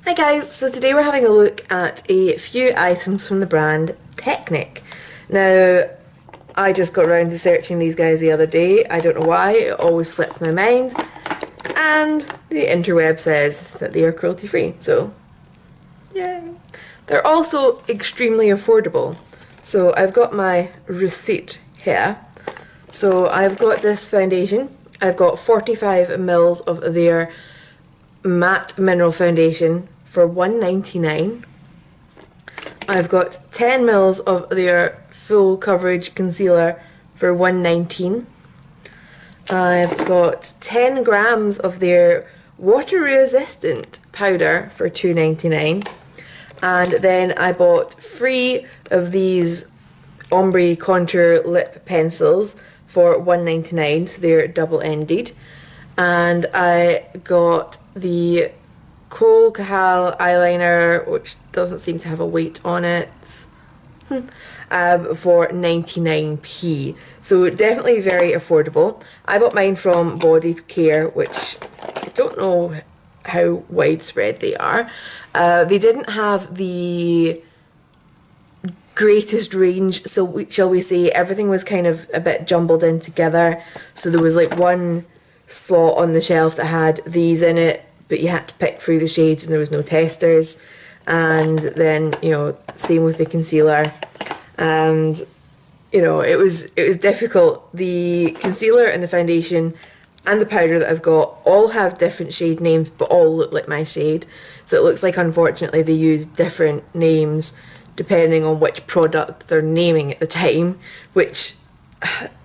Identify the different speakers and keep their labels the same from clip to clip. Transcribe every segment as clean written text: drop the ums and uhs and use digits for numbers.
Speaker 1: Hi guys, so today we're having a look at a few items from the brand Technic. Now, I just got around to searching these guys the other day. I don't know why, it always slipped my mind. And the interweb says that they are cruelty free, so yay. They're also extremely affordable. So I've got my receipt here. So I've got this foundation. I've got 45 mils of their matte mineral foundation for $1.99. I've got 10 mils of their full coverage concealer for $1.19. I've got 10 grams of their water resistant powder for $2.99. And then I bought 3 of these Ombre contour lip pencils for $1.99, so they're double-ended. And I got the Kajal eyeliner, which doesn't seem to have a weight on it, for 99p. So definitely very affordable. I bought mine from Body Care, which I don't know how widespread they are. They didn't have the greatest range, so shall we say, everything was kind of a bit jumbled in together. So there was like one slot on the shelf that had these in it, but you had to pick through the shades and there was no testers. And then, you know, same with the concealer. And, you know, it was difficult. The concealer and the foundation and the powder that I've got all have different shade names, but all look like my shade. So it looks like, unfortunately, they use different names depending on which product they're naming at the time, which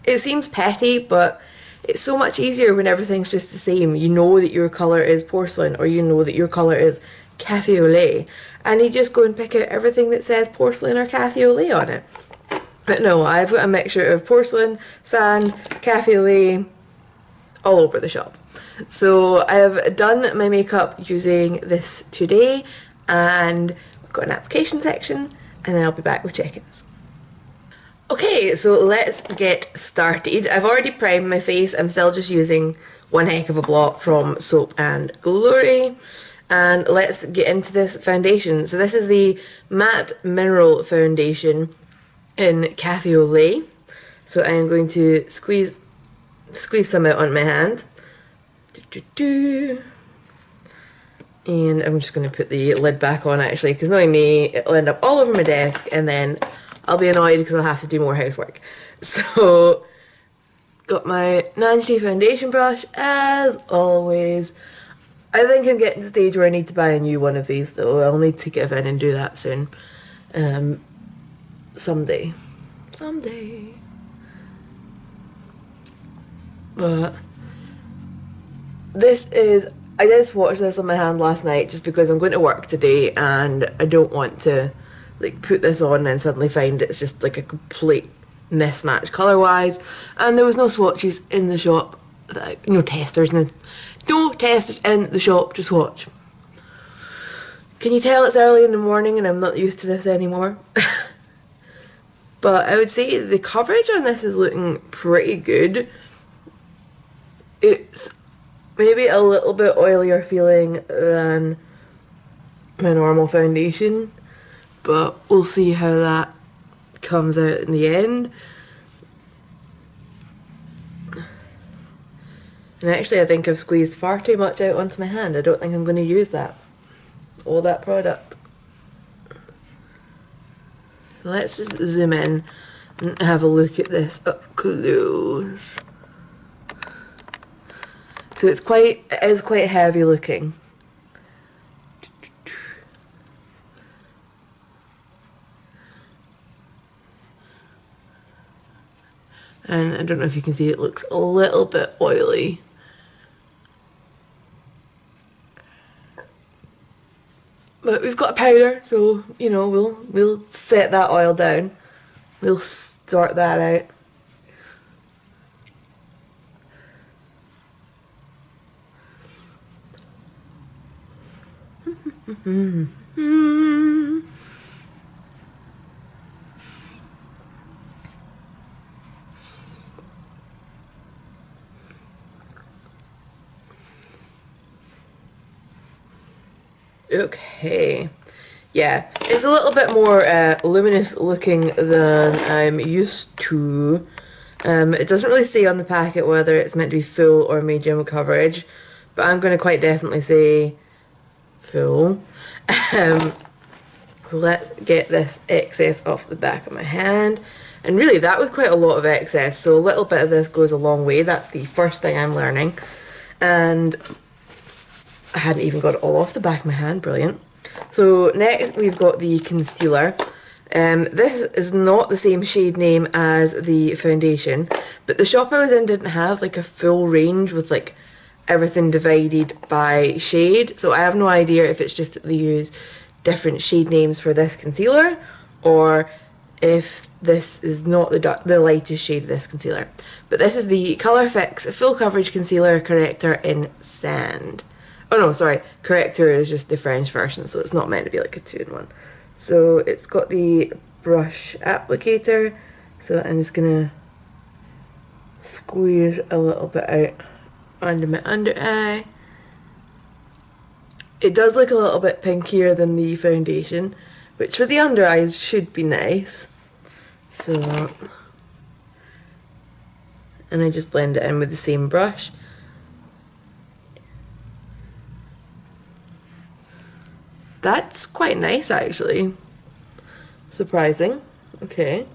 Speaker 1: it seems petty, but it's so much easier when everything's just the same. You know that your colour is porcelain, or you know that your colour is cafe au lait, and you just go and pick out everything that says porcelain or cafe au lait on it. But no, I've got a mixture of porcelain, sand, cafe au lait, all over the shop. So I have done my makeup using this today, and we've got an application section, and then I'll be back with check-ins. Okay, so let's get started. I've already primed my face. I'm still just using one heck of a blot from Soap and Glory. And let's get into this foundation. So this is the Matte Mineral Foundation in Cafe au Lait. So I am going to squeeze some out on my hand. And I'm just going to put the lid back on, actually, because knowing me, it'll end up all over my desk, and then I'll be annoyed because I'll have to do more housework. So, got my Nancy foundation brush, as always. I think I'm getting to the stage where I need to buy a new one of these, though. I'll need to give in and do that soon. Someday. But this is... I did swatch this on my hand last night just because I'm going to work today and I don't want to like put this on and suddenly find it's just like a complete mismatch colour wise, and there was no swatches in the shop, no testers in the shop to swatch. Can you tell it's early in the morning and I'm not used to this anymore? But I would say the coverage on this is looking pretty good. It's maybe a little bit oilier feeling than my normal foundation, but we'll see how that comes out in the end. And actually I think I've squeezed far too much out onto my hand. I don't think I'm going to use all that product. So let's just zoom in and have a look at this up close. So it is quite heavy looking. And I don't know if you can see, it looks a little bit oily. But we've got a powder, so you know we'll set that oil down. We'll sort that out. Okay. Yeah, it's a little bit more luminous looking than I'm used to. It doesn't really say on the packet whether it's meant to be full or medium coverage, but I'm going to quite definitely say full. So let's get this excess off the back of my hand. And really that was quite a lot of excess, so a little bit of this goes a long way. That's the first thing I'm learning. And I hadn't even got it all off the back of my hand, brilliant. So next we've got the concealer. This is not the same shade name as the foundation, but the shop I was in didn't have like a full range with like everything divided by shade, so I have no idea if it's just that they use different shade names for this concealer or if this is not the lightest shade of this concealer. But this is the Colour Fix Full Coverage Concealer Corrector in Sand. Oh no, sorry, corrector is just the French version, so it's not meant to be like a 2-in-1. So it's got the brush applicator, so I'm just gonna squeeze a little bit out under my under eye. It does look a little bit pinkier than the foundation, which for the under eyes should be nice. So, and I just blend it in with the same brush. That's quite nice actually. Surprising. Okay.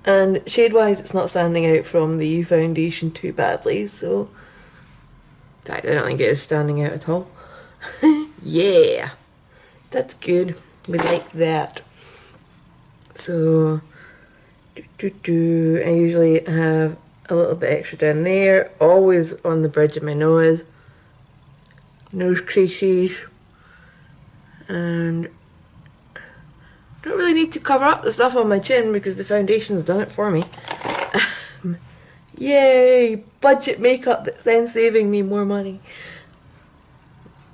Speaker 1: And shade wise it's not standing out from the foundation too badly, so in fact I don't think it is standing out at all. Yeah. That's good. We like that. So I usually have a little bit extra down there, always on the bridge of my nose. Nose creases, and don't really need to cover up the stuff on my chin because the foundation's done it for me. Yay! Budget makeup that's then saving me more money.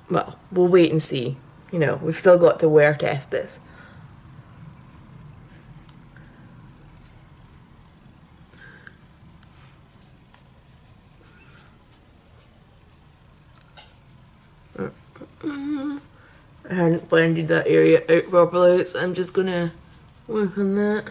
Speaker 1: Well, we'll wait and see. You know, we've still got to wear test this. I hadn't blended that area out properly, so I'm just gonna work on that.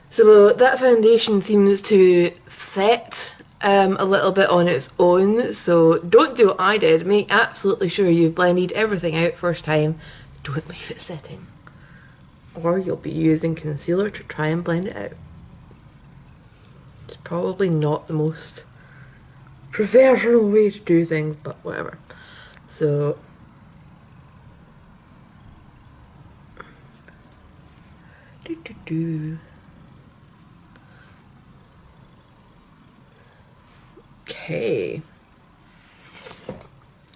Speaker 1: So that foundation seems to set a little bit on its own, so don't do what I did. Make absolutely sure you've blended everything out first time. Don't leave it sitting, or you'll be using concealer to try and blend it out. It's probably not the most professional way to do things, but whatever. So okay,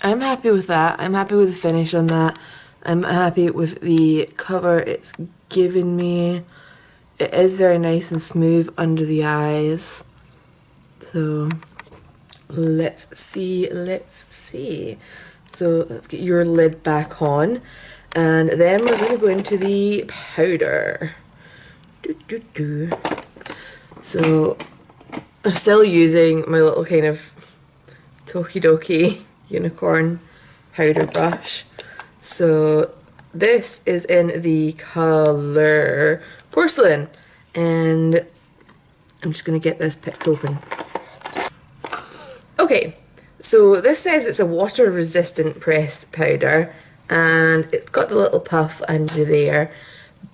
Speaker 1: I'm happy with that. I'm happy with the finish on that. I'm happy with the cover it's given me. It is very nice and smooth under the eyes. So let's see. So let's get your lid back on, and then we're going to go into the powder. So I'm still using my little kind of Tokidoki unicorn powder brush. So this is in the colour Porcelain, and I'm just going to get this picked open. Okay, so this says it's a water resistant pressed powder, and it's got the little puff under there,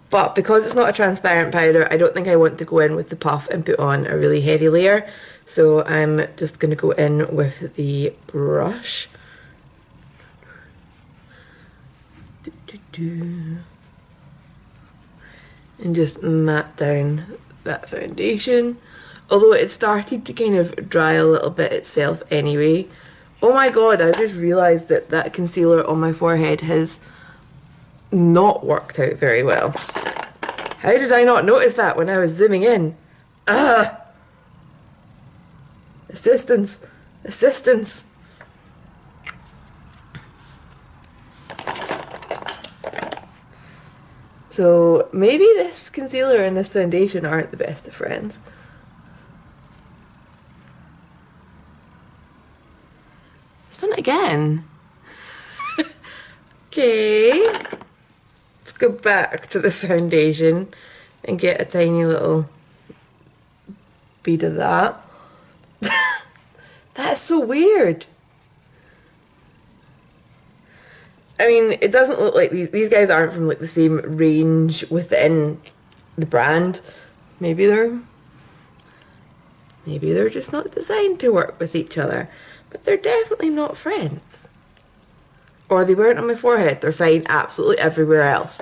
Speaker 1: but because it's not a transparent powder, I don't think I want to go in with the puff and put on a really heavy layer, so I'm just going to go in with the brush. And just mat down that foundation, although it started to kind of dry a little bit itself anyway. Oh my god, I just realised that that concealer on my forehead has not worked out very well. How did I not notice that when I was zooming in? Ah! Assistance! Assistance! So maybe this concealer and this foundation aren't the best of friends. It's done it again. Okay. Let's go back to the foundation and get a tiny little bead of that. That's so weird. I mean, it doesn't look like these guys aren't from like the same range within the brand. Maybe they're just not designed to work with each other. But they're definitely not friends. Or they weren't on my forehead. They're fine absolutely everywhere else.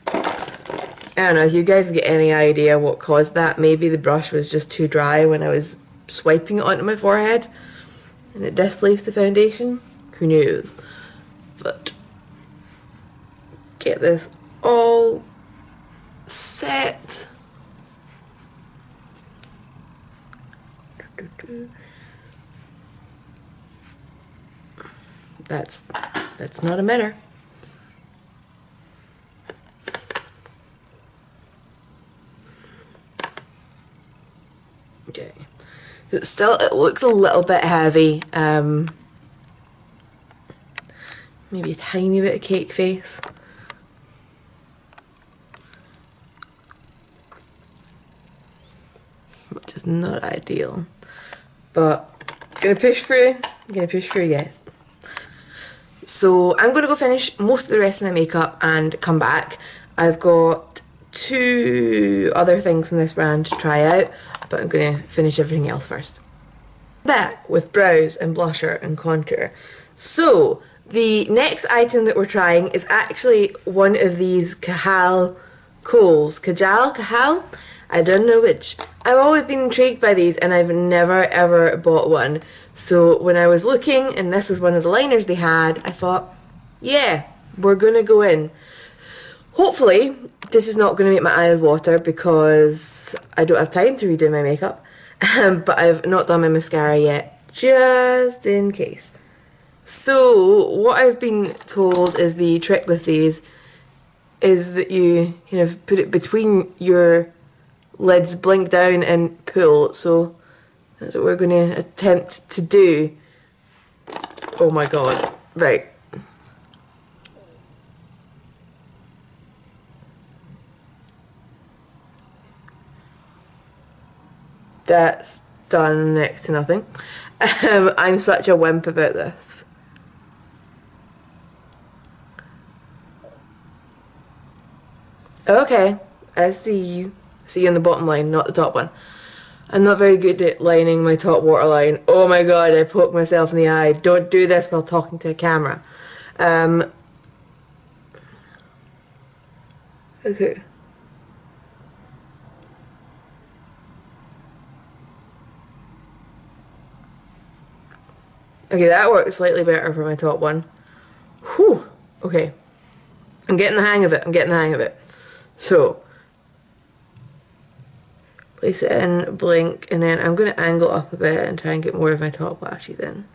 Speaker 1: I don't know, if you guys get any idea what caused that, maybe the brush was just too dry when I was swiping it onto my forehead and it displaced the foundation. Who knows? But get this all set. That's not a mirror. Okay. So it looks a little bit heavy. Maybe a tiny bit of cake face. Which is not ideal. But I'm gonna push through. I'm gonna push through, yes. So I'm gonna go finish most of the rest of my makeup and come back. I've got 2 other things from this brand to try out, but I'm gonna finish everything else first. Back with brows and blusher and contour. So the next item that we're trying is actually one of these Kajal koals. Kajal? I don't know which. I've always been intrigued by these and I've never ever bought one. So when I was looking and this was one of the liners they had, I thought, yeah, we're gonna go in. Hopefully this is not gonna make my eyes water because I don't have time to redo my makeup. But I've not done my mascara yet, just in case. So what I've been told is the trick with these is that you kind of put it between your lids, blink down and pull. So that's what we're going to attempt to do. Oh my god. Right. That's done next to nothing. I'm such a wimp about this. Okay, I see you. See you on the bottom line, not the top one. I'm not very good at lining my top waterline. Oh my god, I poked myself in the eye. Don't do this while talking to a camera. Okay. Okay, that works slightly better for my top one. Whew. Okay. I'm getting the hang of it. I'm getting the hang of it. So, place it in, blink, and then I'm going to angle up a bit and try and get more of my top lashes in.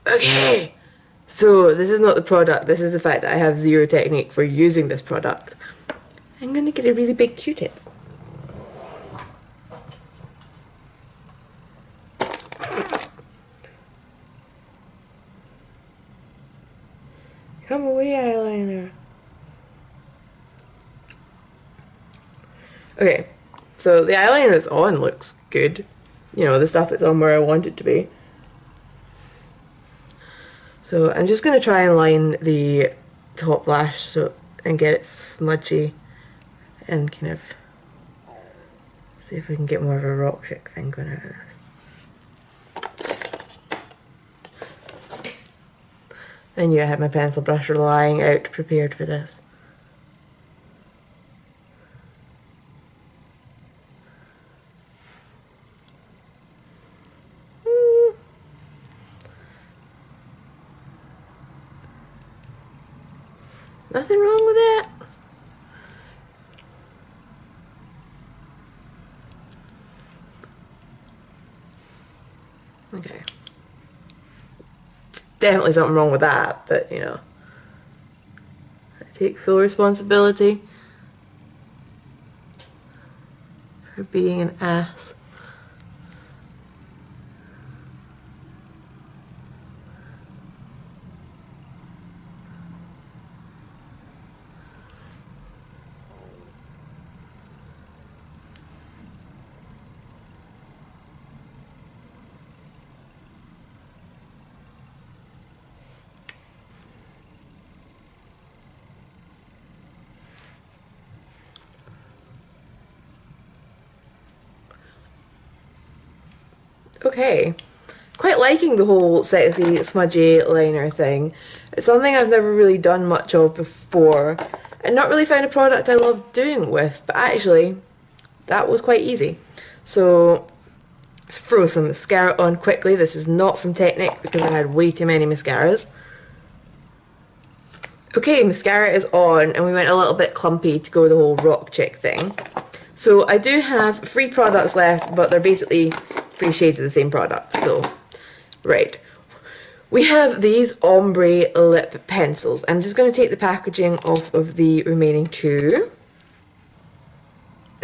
Speaker 1: Okay! So, this is not the product. This is the fact that I have zero technique for using this product. I'm going to get a really big Q-tip. Come away, eyeliner. Okay, so the eyeliner that's on looks good. You know, the stuff that's on where I want it to be. So I'm just going to try and line the top lash and get it smudgy and kind of see if we can get more of a rock chick thing going out of this. I knew I had my pencil brush lying out prepared for this. Nothing wrong with that. Okay. definitely something wrong with that, but you know, I take full responsibility for being an ass. Okay, quite liking the whole sexy smudgy liner thing. It's something I've never really done much of before and not really found a product I love doing with, but actually that was quite easy. So let's throw some mascara on quickly. This is not from Technic because I had way too many mascaras. Okay, mascara is on and we went a little bit clumpy to go with the whole rock chick thing. So I do have 3 products left, but they're basically 3 shades of the same product. So, right. We have these Ombre lip pencils. I'm just going to take the packaging off of the remaining 2.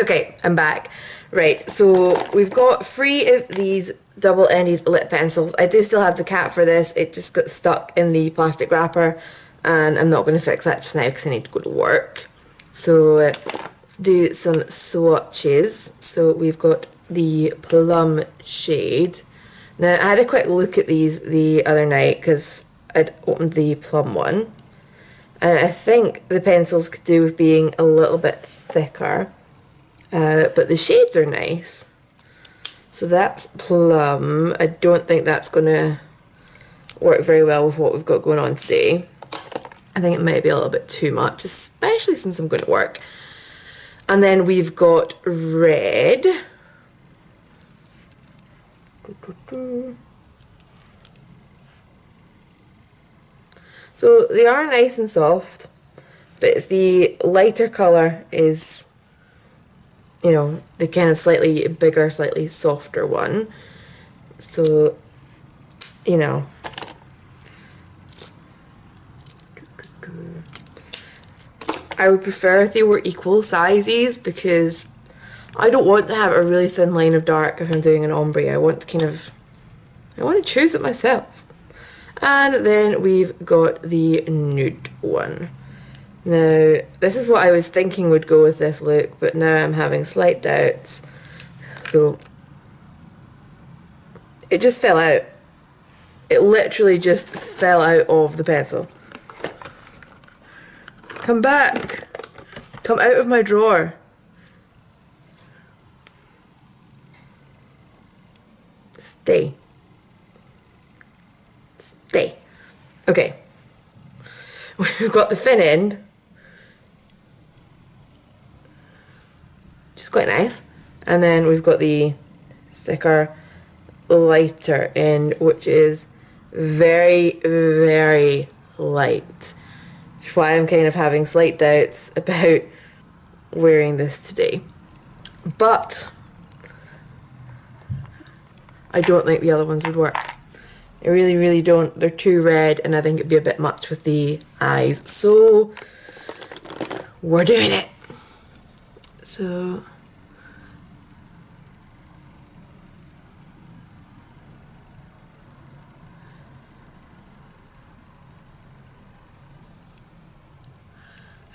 Speaker 1: Okay, I'm back. Right, so we've got 3 of these double-ended lip pencils. I do still have the cap for this. It just got stuck in the plastic wrapper, and I'm not going to fix that just now because I need to go to work. So let's do some swatches. So we've got the plum shade. Now I had a quick look at these the other night because I'd opened the plum one, and I think the pencils could do with being a little bit thicker, but the shades are nice. So that's plum. I don't think that's going to work very well with what we've got going on today. I think it might be a little bit too much, especially since I'm going to work. And then we've got red. So they are nice and soft, but it's the lighter colour is, you know, the kind of slightly bigger, slightly softer one. So, you know. I would prefer if they were equal sizes because I don't want to have a really thin line of dark if I'm doing an ombre. I want to choose it myself. And then we've got the nude one. Now, this is what I was thinking would go with this look, but now I'm having slight doubts. So, it just fell out. It literally just fell out of the pencil. Come back! Come out of my drawer. Stay. Stay. Okay. We've got the thin end, which is quite nice. And then we've got the thicker, lighter end, which is very, very light. Which is why I'm kind of having slight doubts about wearing this today. But I don't think the other ones would work. I really, really don't. They're too red and I think it'd be a bit much with the eyes. So we're doing it. So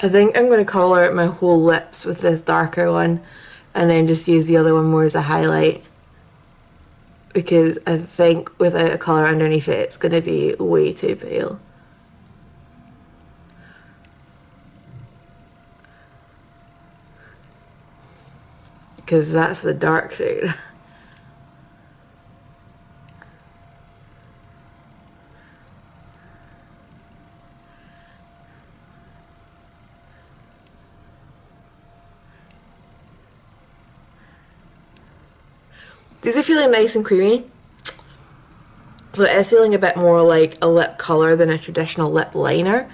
Speaker 1: I think I'm going to colour my whole lips with this darker one and then just use the other one more as a highlight, because I think without a colour underneath it it's going to be way too pale. Because that's the dark shade. These are feeling nice and creamy. So it is feeling a bit more like a lip colour than a traditional lip liner.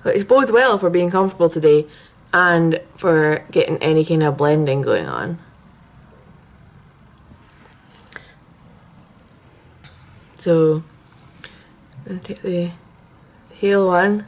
Speaker 1: Which bodes well for being comfortable today and for getting any kind of blending going on. So I'm going to take the pale one.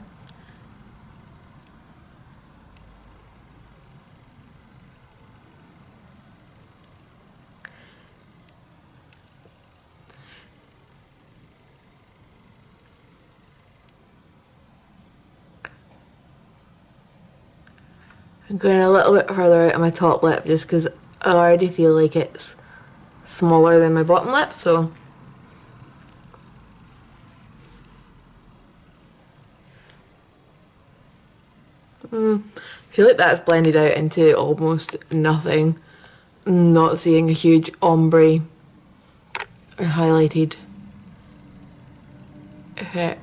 Speaker 1: I'm going a little bit further out on my top lip just because I already feel like it's smaller than my bottom lip, so I feel like that's blended out into almost nothing. I'm not seeing a huge ombre or highlighted effect.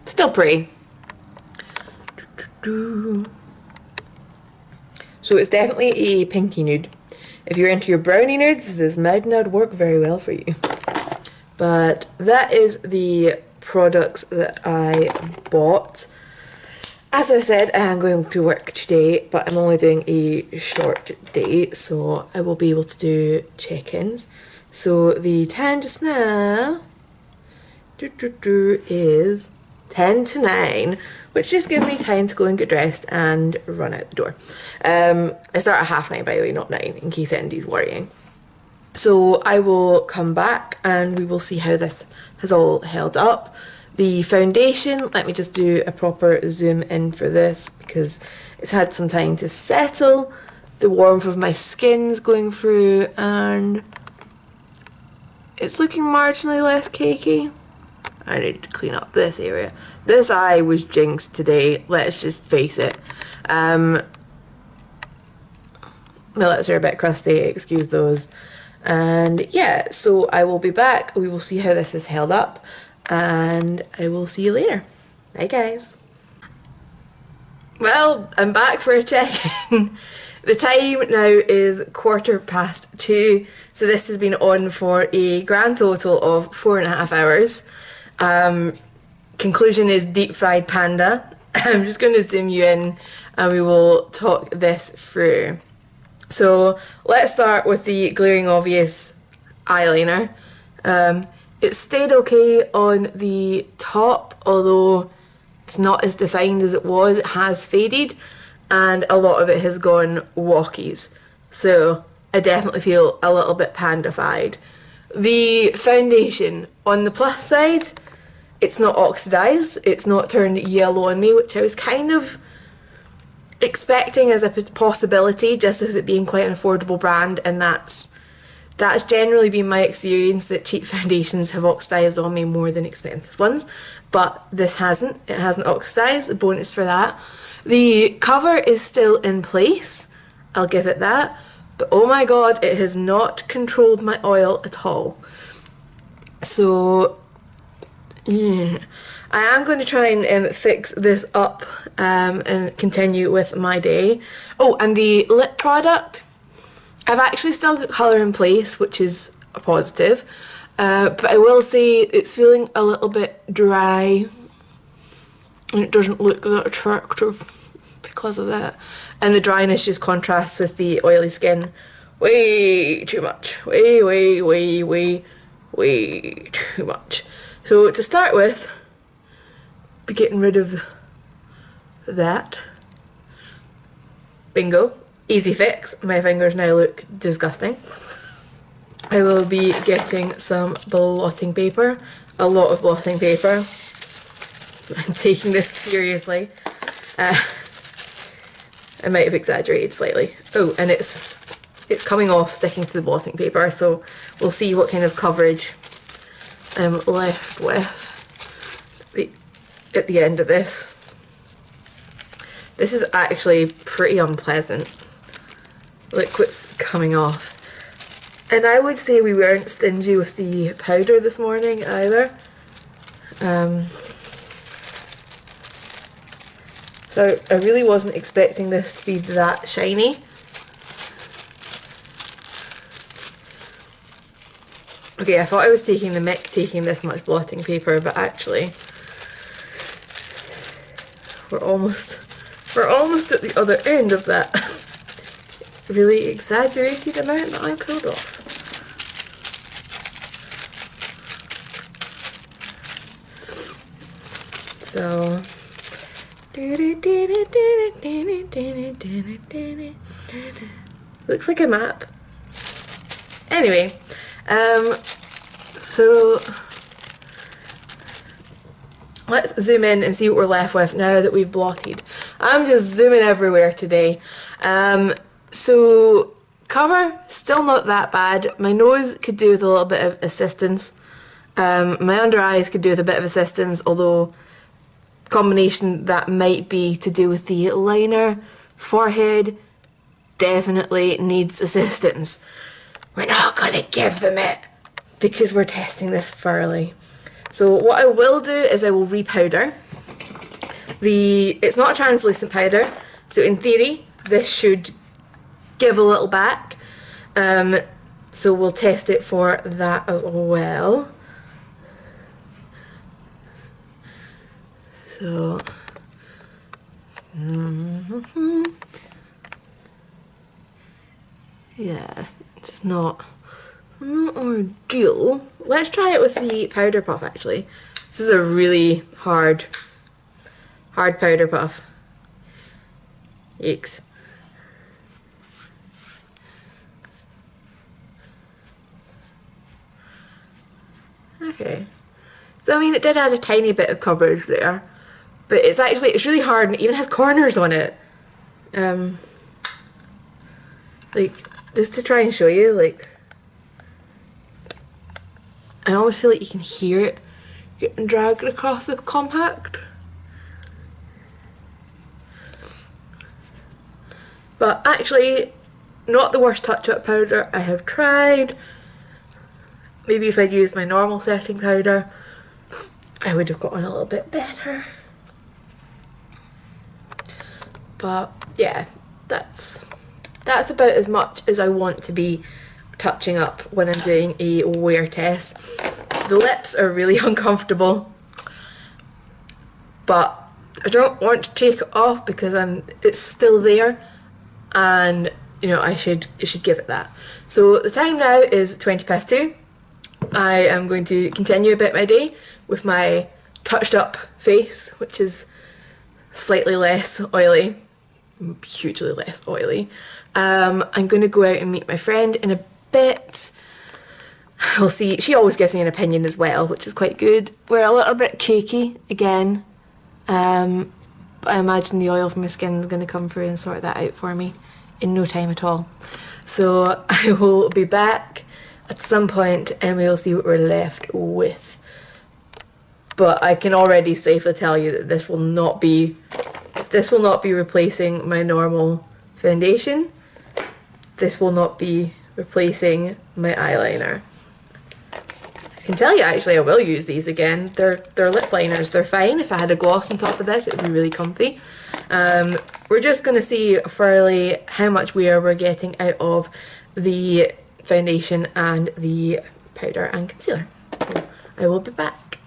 Speaker 1: Still pretty. So it's definitely a pinky nude. If you're into your brownie nudes, this might not work very well for you. But that is the products that I bought. As I said, I am going to work today, but I'm only doing a short day, so I will be able to do check-ins. So the time just now is 10 to 9, which just gives me time to go and get dressed and run out the door. I start at 9:30, by the way, not 9, in case anybody's worrying. So I will come back and we will see how this has all held up. The foundation, let me just do a proper zoom in for this because it's had some time to settle. The warmth of my skin's going through and it's looking marginally less cakey. I need to clean up this area. This eye was jinxed today, let's just face it. My lips are a bit crusty, excuse those. And yeah, so I will be back, we will see how this is held up, and I will see you later. Bye guys. Well, I'm back for a check-in. The time now is 2:15, so this has been on for a grand total of 4.5 hours. Conclusion is deep fried panda. I'm just going to zoom you in and we will talk this through. So let's start with the glaring obvious eyeliner. It stayed okay on the top, although it's not as defined as it was. It has faded and a lot of it has gone walkies. So I definitely feel a little bit pandified. The foundation, on the plus side, it's not oxidised, it's not turned yellow on me, which I was kind of expecting as a possibility, just with it being quite an affordable brand, and that's generally been my experience, that cheap foundations have oxidised on me more than expensive ones, but this hasn't. It hasn't oxidised, a bonus for that. The cover is still in place, I'll give it that, but oh my god, it has not controlled my oil at all. So I am going to try and fix this up and continue with my day. Oh, and the lip product, I've actually still got colour in place, which is a positive, but I will say it's feeling a little bit dry and it doesn't look that attractive because of that, and the dryness just contrasts with the oily skin way too much, way too much. So to start with, be getting rid of that. Bingo. Easy fix. My fingers now look disgusting. I will be getting some blotting paper. A lot of blotting paper. I'm taking this seriously. I might have exaggerated slightly. Oh, and it's coming off, sticking to the blotting paper, so we'll see what kind of coverage I'm left with at the end of this. This is actually pretty unpleasant. Look what's coming off. And I would say we weren't stingy with the powder this morning either. So I really wasn't expecting this to be that shiny. Okay, I thought I was taking the mick taking this much blotting paper, but actually we're almost at the other end of that really exaggerated amount that I pulled off. So looks like a map. Anyway, so let's zoom in and see what we're left with now that we've blotted. I'm just zooming everywhere today. So cover, still not that bad. My nose could do with a little bit of assistance. My under eyes could do with a bit of assistance, although combination that might be to do with the liner. Forehead definitely needs assistance. We're not gonna give them it because we're testing this thoroughly. So what I will do is I will repowder. It's not a translucent powder, so in theory this should give a little back. So we'll test it for that as well. So yeah, it's not ideal. Let's try it with the powder puff actually. This is a really hard powder puff. Yikes. Okay. So I mean it did add a tiny bit of coverage there. But it's really hard and it even has corners on it. Like, just to try and show you, like, I almost feel like you can hear it getting dragged across the compact. But actually, not the worst touch-up powder I have tried. Maybe if I'd used my normal setting powder, I would have gotten a little bit better. But yeah, that's about as much as I want to be touching up when I'm doing a wear test. The lips are really uncomfortable, but I don't want to take it off because it's still there, and you know I should give it that. So the time now is 2:20. I am going to continue about my day with my touched up face, which is slightly less oily. Hugely less oily. I'm going to go out and meet my friend in a bit. We'll see. She always gives me an opinion as well, which is quite good. We're a little bit cakey again. But I imagine the oil from my skin is going to come through and sort that out for me in no time at all. So I will be back at some point and we'll see what we're left with. But I can already safely tell you that this will not be replacing my normal foundation. This will not be replacing my eyeliner. I can tell you actually I will use these again. They're lip liners. They're fine. If I had a gloss on top of this it would be really comfy. We're just going to see fairly how much we're getting out of the foundation and the powder and concealer. So I will be back.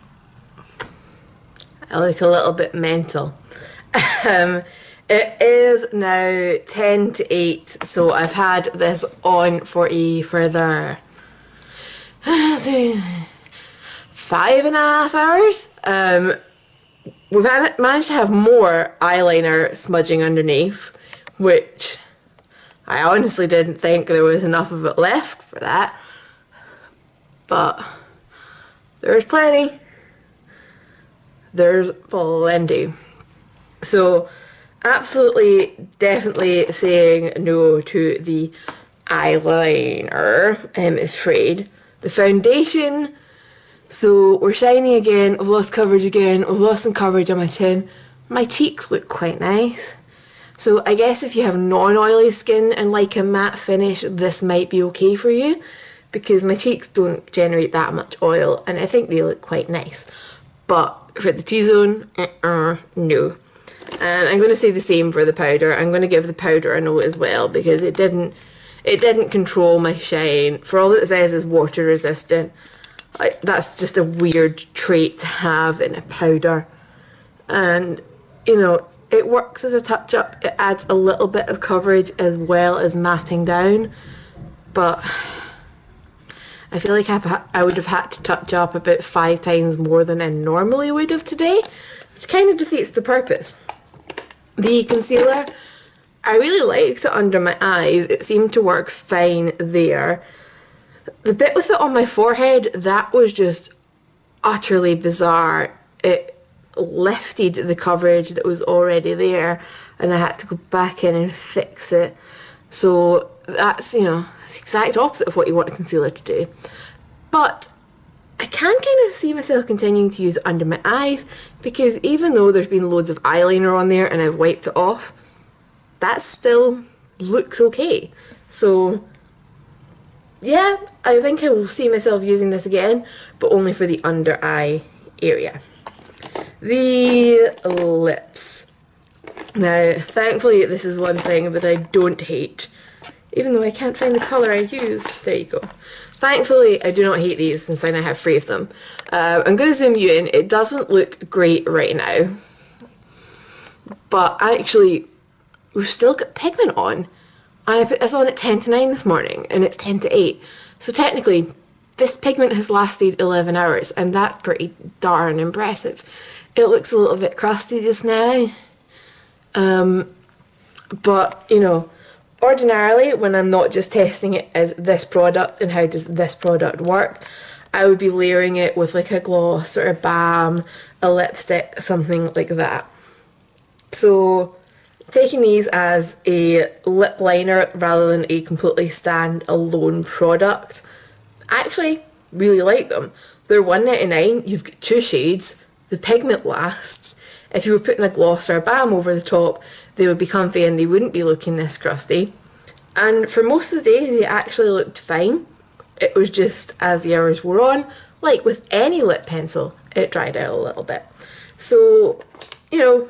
Speaker 1: I look a little bit mental. It is now 10 to 8, so I've had this on for a further 5.5 hours. We've managed to have more eyeliner smudging underneath, which I honestly didn't think there was enough of it left for that, but there's plenty. There's plenty. So absolutely, definitely saying no to the eyeliner, I'm afraid. The foundation, so we're shiny again, I've lost coverage again, I've lost some coverage on my chin. My cheeks look quite nice. So I guess if you have non-oily skin and like a matte finish, this might be okay for you, because my cheeks don't generate that much oil and I think they look quite nice. But for the T-zone, no. And I'm going to say the same for the powder. I'm going to give the powder a no as well because it didn't It didn't control my shine. For all that it says is water resistant, that's just a weird trait to have in a powder. And, you know, it works as a touch-up. It adds a little bit of coverage as well as matting down. But I feel like I would have had to touch up about 5 times more than I normally would have today, which kind of defeats the purpose. The concealer, I really liked it under my eyes. It seemed to work fine there. The bit with it on my forehead, that was just utterly bizarre. It lifted the coverage that was already there, and I had to go back in and fix it. So that's, you know, it's the exact opposite of what you want a concealer to do. But I can kind of see myself continuing to use it under my eyes, because even though there's been loads of eyeliner on there and I've wiped it off, that still looks okay. So yeah, I think I will see myself using this again, but only for the under eye area. The lips. Now, thankfully this is one thing that I don't hate, even though I can't find the colour I use. There you go. Thankfully I do not hate these, since I now have 3 of them. I'm going to zoom you in. It doesn't look great right now, but actually we've still got pigment on. I put this on at 10 to 9 this morning, and it's 10 to 8. So technically, this pigment has lasted 11 hours, and that's pretty darn impressive. It looks a little bit crusty just now. But, you know, ordinarily, when I'm not just testing it as this product and how does this product work, I would be layering it with like a gloss or a balm, a lipstick, something like that. So taking these as a lip liner rather than a completely stand-alone product, I actually really like them. They're $1.99, you've got 2 shades, the pigment lasts. If you were putting a gloss or a balm over the top, they would be comfy and they wouldn't be looking this crusty. And for most of the day, they actually looked fine. It was just as the hours wore on, like with any lip pencil, it dried out a little bit. So, you know,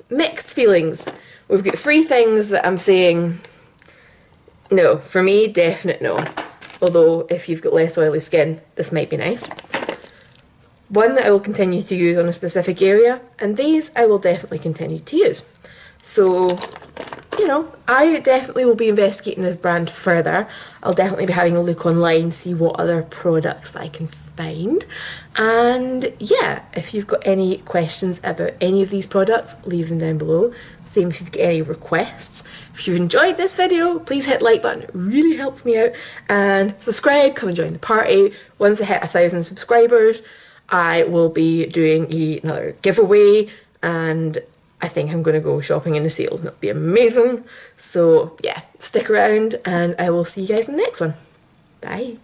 Speaker 1: mixed feelings. We've got 3 things that I'm saying no. For me, definite no. Although, if you've got less oily skin, this might be nice. 1 that I will continue to use on a specific area, and these I will definitely continue to use. So, you know, I definitely will be investigating this brand further. I'll definitely be having a look online, see what other products that I can find. And yeah, if you've got any questions about any of these products, leave them down below. Same if you've got any requests. If you've enjoyed this video, please hit the like button. It really helps me out. And subscribe, come and join the party. Once I hit 1,000 subscribers, I will be doing another giveaway, and I think I'm going to go shopping in the sales, and it'll be amazing. So yeah, stick around and I will see you guys in the next one. Bye.